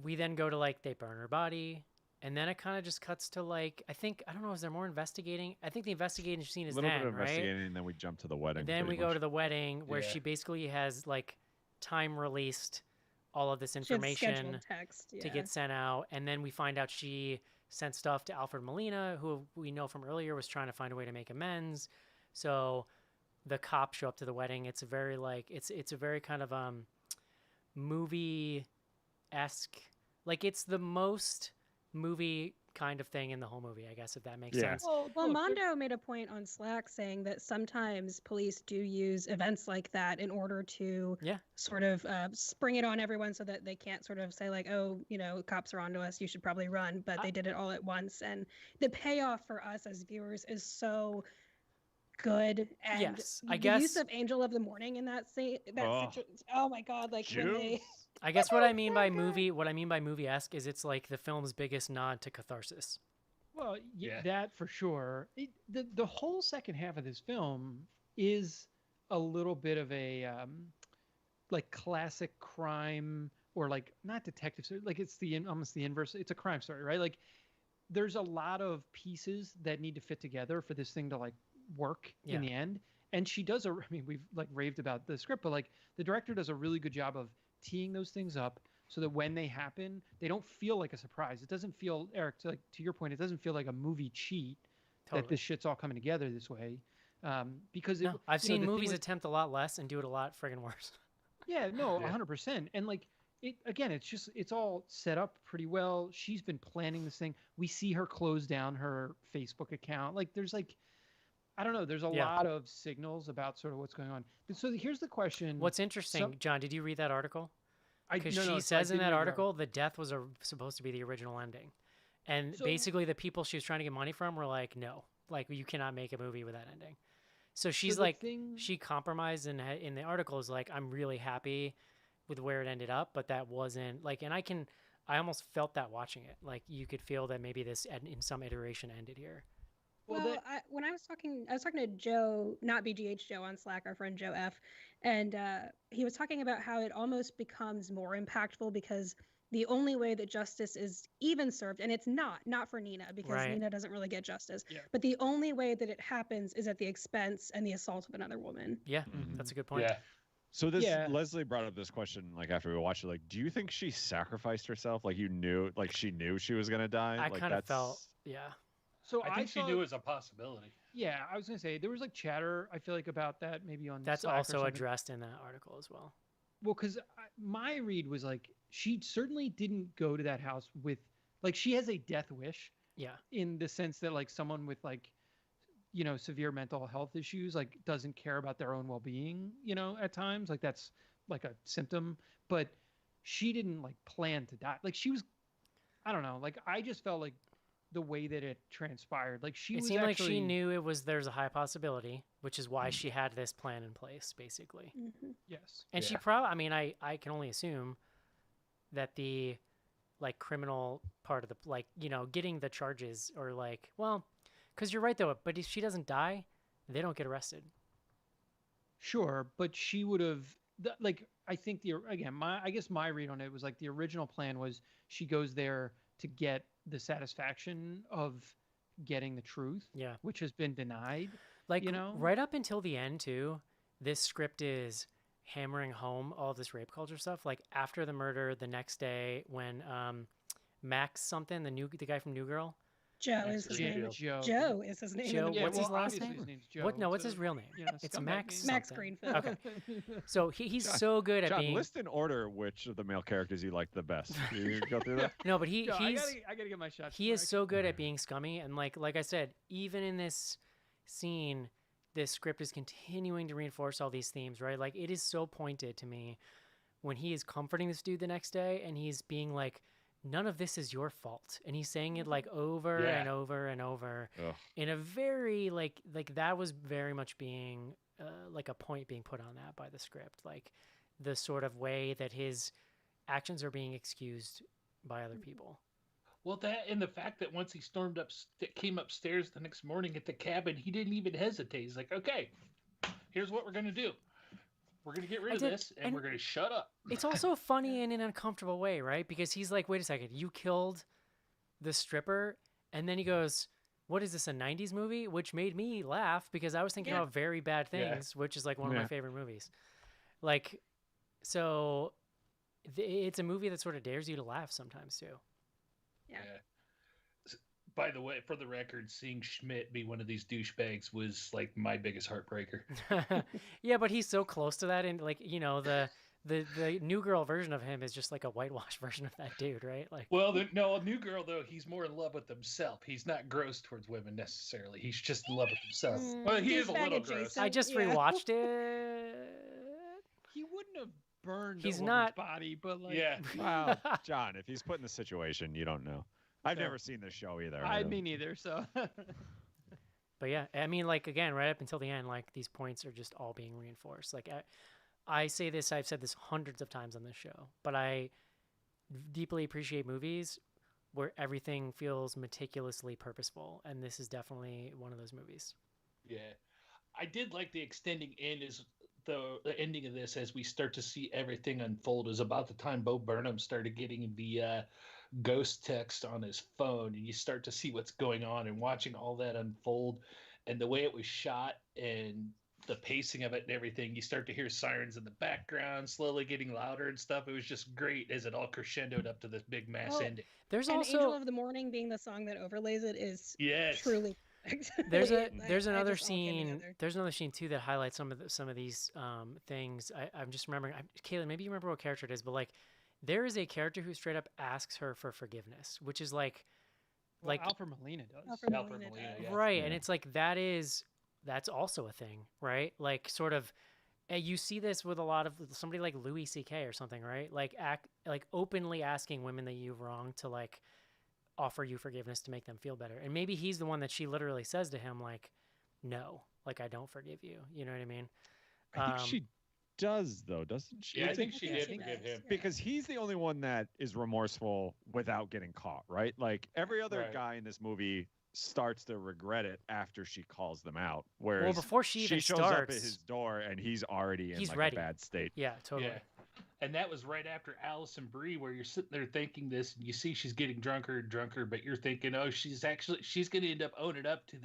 we then go to like they burn her body, and then it kind of just cuts to like I don't know, is there more investigating? I think the investigating scene A is little then, bit of right? investigating, and then we jump to the wedding. And then we pretty go much. to the wedding where Yeah. she basically has like time released all of this She had information scheduled text. to Yeah. get sent out, and then we find out she sent stuff to Alfred Molina, who we know from earlier was trying to find a way to make amends. So the cops show up to the wedding. It's a very like it's a very kind of movie esque, like it's the most movie kind of thing in the whole movie, I guess, if that makes Yeah. sense. Well, Look, Mondo made a point on Slack saying that sometimes police do use events like that in order to Yeah. sort of spring it on everyone so that they can't sort of say like, oh, you know, cops are onto us, you should probably run. But they did it all at once. And the payoff for us as viewers is so good. And Yes, I the guess- use of Angel of the Morning in that scene, oh my God, like when they... Juice. I guess what I mean so by good. movie esque is it's like the film's biggest nod to catharsis. Well, Yeah. that for sure. The whole second half of this film is a little bit of a like classic crime or like not detective story. Like it's almost the inverse. It's a crime story, right? Like there's a lot of pieces that need to fit together for this thing to like work Yeah. in the end. And she does I mean, we've like raved about the script, but like the director does a really good job of teeing those things up so that when they happen, they don't feel like a surprise. It doesn't feel, Eric, to your point, it doesn't feel like a movie cheat Totally. that this shit's all coming together this way. Because No, I've you know, seen the thing movies with- attempt a lot less and do it a lot friggin' worse. Yeah, no, Yeah. 100%. And like it again, it's all set up pretty well. She's been planning this thing. We see her close down her Facebook account. Like there's like I don't know, there's a Yeah. lot of signals about sort of what's going on. So here's the question. What's interesting, Some- John, did you read that article? Because no, she so I says in didn't that read article the death was supposed to be the original ending. And So- basically the people she was trying to get money from were like, no, like you cannot make a movie with that ending. So she's the like, thing- she compromised in the article is like, I'm really happy with where it ended up, but that wasn't like, and I almost felt that watching it. Like you could feel that maybe this in some iteration ended here. Well, when I was talking to Joe, not BGH Joe on Slack, our friend Joe F, and he was talking about how it almost becomes more impactful because the only way that justice is even served, and it's not for Nina, because Right. Nina doesn't really get justice, Yeah. but the only way that it happens is at the expense and the assault of another woman. Yeah, Mhm. that's a good point. Yeah. So this Yeah. Leslie brought up this question like after we watched it. Like, do you think she sacrificed herself? Like she knew she was gonna die. I like kind of that's felt, yeah. So I think she knew it was a possibility. Yeah, I was gonna say there was like chatter. I feel like about that maybe on That's Slack or also something. addressed in that article as well. Well, because my read was like she certainly didn't go to that house with like she has a death wish Yeah. in the sense that like someone with like severe mental health issues like doesn't care about their own well-being at times, like that's like a symptom, but she didn't like plan to die. Like she was, I don't know, like I just felt like the way that it transpired, like she It was seemed like actually she knew there's a high possibility, which is why she had this plan in place, basically. Mm-hmm. yes. And she Yeah. probably, I mean, I can only assume that the like criminal part of the like getting the charges or like, well, because you're right though, but if she doesn't die, they don't get arrested. Sure, but she would have like I think I guess my read on it was like the original plan was she goes there to get the satisfaction of getting the truth, Yeah. which has been denied. Like know? right up until the end too, this script is hammering home all this rape culture stuff. Like after the murder, the next day when Max something, the guy from New Girl, Joe Max is his Greenfield. name. Joe. Joe is his name. Joe, in the what's his movie. last obviously name? His name's Joe. What? No, what's his real name? It's scumbag Max. name. Max something. Greenfield. Okay. So he's John- so good at John, being list in order which of the male characters you like the best. You go through that. no, but Joe, he's I gotta get my shot. he is so good at being scummy, and like I said, even in this scene, this script is continuing to reinforce all these themes, right? Like it is so pointed to me when he is comforting this dude the next day and he's being like, none of this is your fault, and he's saying it like over Yeah. and over and over Ugh. in a very like that was very much being like a point being put on that by the script, like the sort of way that his actions are being excused by other people. Well, that and the fact that once he came upstairs the next morning at the cabin, he didn't even hesitate. He's like, "Okay, here's what we're gonna do. We're gonna get rid of this, and we're gonna shut up." It's also funny in an uncomfortable way, right? Because he's like, wait a second, you killed the stripper, and then he goes, what is this, a 90s movie? Which made me laugh because I was thinking Yeah. about Very Bad Yeah. Things, which is like one of Yeah. my favorite movies. Like, so it's a movie that sort of dares you to laugh sometimes too. Yeah. By the way, for the record, seeing Schmidt be one of these douchebags was like my biggest heartbreaker. Yeah, but he's so close to that, and like the New Girl version of him is just like a whitewashed version of that dude, right? Like, Well, no, New Girl though, he's more in love with himself. He's not gross towards women necessarily. He's just in love with himself. Well, he is a douchebag little gross. adjacent. I just Yeah. rewatched it. He wouldn't have burned He's a woman's not- body, but like Yeah. Wow, John, if he's put in the situation, you don't know. I've Fair. never seen this show either. I don't- me neither. So But yeah, I mean, like again, right up until the end, like these points are just all being reinforced. Like I say this, I've said this hundreds of times on this show, but I deeply appreciate movies where everything feels meticulously purposeful, and this is definitely one of those movies. Yeah, I did like the extending end is the ending of this as we start to see everything unfold is about the time Bo Burnham started getting the ghost text on his phone, and you start to see what's going on and watching all that unfold, and the way it was shot and the pacing of it and everything. You start to hear sirens in the background, slowly getting louder and stuff. It was just great as it all crescendoed up to this big mass Well, ending. There's And also Angel of the Morning being the song that overlays it is Yes. truly perfect. there's It- there's I another just all came scene together. there's another scene too that highlights some of these things. I'm just remembering. Caitlin, maybe you remember what character it is, but like there is a character who straight up asks her for forgiveness, which is like Alfred Molina does. Alfred Alfred Molina Molina, does. yeah. right, Yeah. and it's like that's also a thing, right? Like sort of you see this with a lot of somebody like Louis C.K. or something, right? Like openly asking women that you've wronged to like offer you forgiveness to make them feel better. And maybe he's the one that she literally says to him like, no, like I don't forgive you. You know what I mean? I think she does though, doesn't she? Yeah, I think she Yeah, did she forgive does, him. yeah. Because he's the only one that is remorseful without getting caught, right? Like every other Right. guy in this movie starts to regret it after she calls them out. Well, Whereas before she even shows starts, up at his door and he's already in he's like ready. a bad state. Yeah, totally. Yeah. And that was right after Allison Brie, where you're sitting there thinking this, and you see she's getting drunker and drunker, but you're thinking, oh, she's going to end up owning up to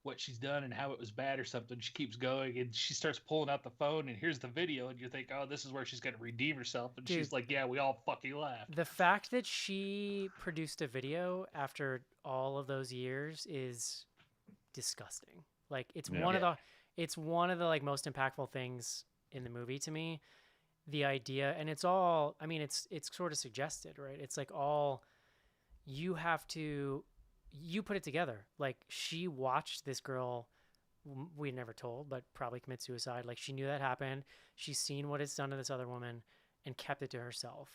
what she's done and how it was bad or something. She keeps going, and she starts pulling out the phone, and here's the video, and you think, oh, this is where she's going to redeem herself, and Dude, she's like, yeah, we all fucking laughed. The fact that she produced a video after all of those years is disgusting. Like it's one of the like most impactful things in the movie to me. The idea, and it's all, I mean, it's sort of suggested, right? It's like all you put it together. Like she watched this girl we never told, but probably commit suicide. Like she knew that happened. She's seen what it's done to this other woman and kept it to herself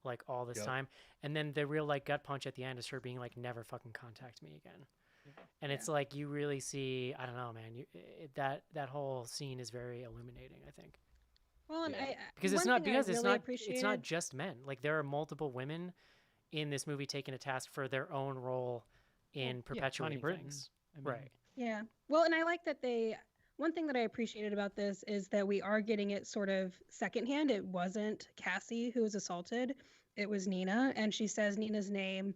like all this time. And then the real like gut punch at the end is her being like, never fucking contact me again. And it's like, you really see, I don't know, man, that whole scene is very illuminating, I think. Well, and because it's not just men. Like there are multiple women in this movie taken to task for their own role in perpetuating things. I mean, right. Yeah. Well, and I like that one thing that I appreciated about this is that we are getting it sort of secondhand. It wasn't Cassie who was assaulted. It was Nina. And she says Nina's name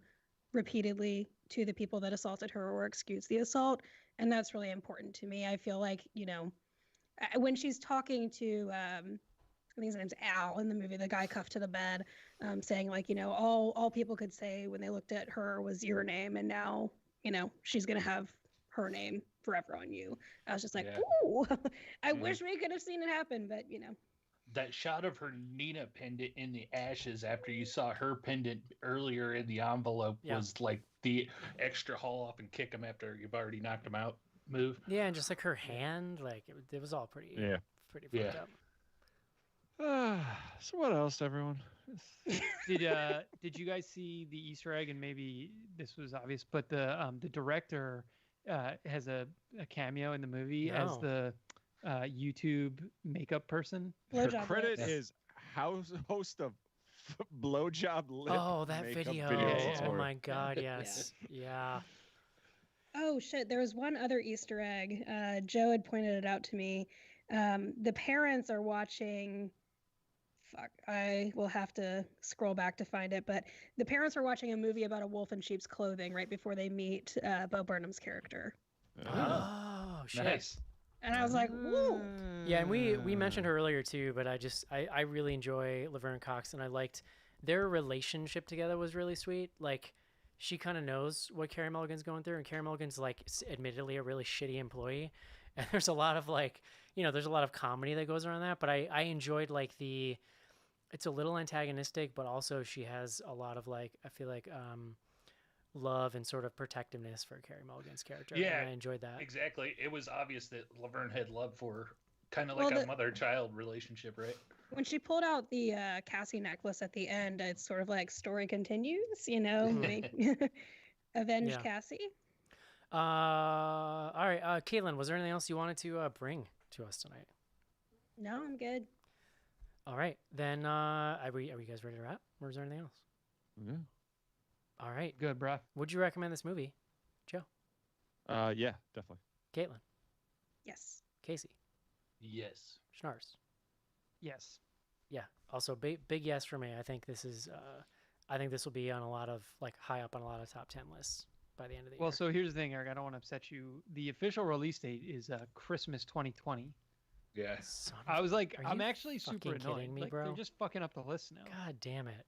repeatedly to the people that assaulted her or excused the assault. And that's really important to me. I feel like, when she's talking to, I think his name's Al in the movie, the guy cuffed to the bed, saying like, all people could say when they looked at her was your name. And now, she's going to have her name forever on you. I was just like, ooh, I wish we could have seen it happen, but That shot of her Nina pendant in the ashes after you saw her pendant earlier in the envelope was like the extra haul off and kick him after you've already knocked him out move. Yeah, and just like her hand, like it was all pretty fucked up. So what else, everyone? Did you guys see the Easter egg? And maybe this was obvious, but the director has a cameo in the movie as the YouTube makeup person. Her credit is host of blowjob lip. Oh, that video! Oh my god, yes, yeah. Oh shit! There was one other Easter egg. Joe had pointed it out to me. The parents are watching. Fuck, I will have to scroll back to find it. But the parents are watching a movie about a wolf in sheep's clothing right before they meet Bo Burnham's character. Oh shit! Nice. And I was like, woo. Yeah, and we mentioned her earlier too, but I really enjoy Laverne Cox, and I liked their relationship together was really sweet. Like, she kind of knows what Carey Mulligan's going through, and Carey Mulligan's like admittedly a really shitty employee, and there's a lot of like, there's a lot of comedy that goes around that, but I enjoyed like it's a little antagonistic, but also she has a lot of like, I feel like love and sort of protectiveness for Carey Mulligan's character. Yeah, and I enjoyed that. Exactly. It was obvious that Laverne had love for her, kind of like a mother-child relationship, right? When she pulled out the Cassie necklace at the end, it's sort of like story continues, avenge Cassie. All right, Caitlin, was there anything else you wanted to bring to us tonight? No, I'm good. All right, then are you guys ready to wrap, or is there anything else? Yeah. All right. Good, bruh. Would you recommend this movie, Joe? Yeah, definitely. Caitlin? Yes. Casey? Yes. Schnars? Yes. Yeah. Also, big yes for me. I think this is. I think this will be on a lot of high up on a lot of top 10 lists by the end of the year. Well, so here's the thing, Eric. I don't want to upset you. The official release date is Christmas 2020. Yeah. I was like, Are I'm you actually super fucking annoyed. kidding me, Like, bro? they're just fucking up the list now. God damn it!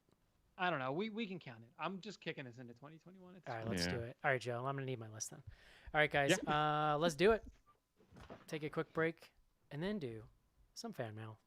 I don't know. We can count it. I'm just kicking us into 2021. It's All right, fine. let's do it. All right, Joe. I'm gonna need my list then. All right, guys. Let's do it. Take a quick break and then do some fan mail.